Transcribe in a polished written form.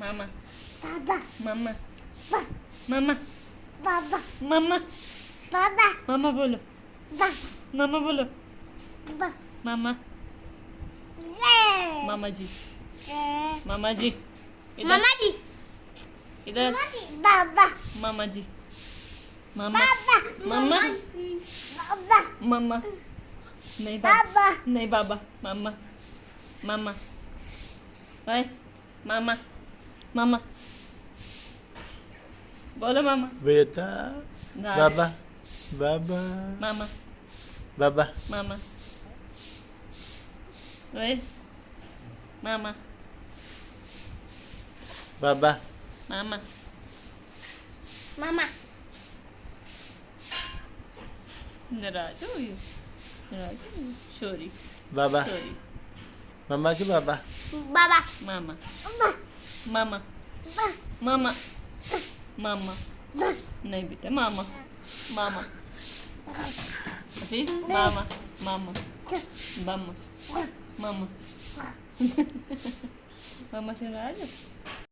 मामा Baba. मामा Ba. मामा Baba. मामा Baba. मामा बोलो Ba. मामा बोलो Ba. मामा Yeah. मामा जी इधर Mama di. इधर Baba. मामा जी मामा Baba. Mama. Baba. मामा नहीं बाबा Baba. नहीं बाबा मामा मामा बाय मामा मामा बोलो मामा बेटा ना। बाबा बाबा मामा बाबा मामा ओए मामा बाबा मामा Mama. नाराज हो you नाराज सॉरी बाबा सॉरी मम्मा की बाबा Baba. मामा Ba. मामा Ba. मामा मामा नहीं बेटा मामा मामा ठीक मामा मामा मामा मामा मामा से नाराज हो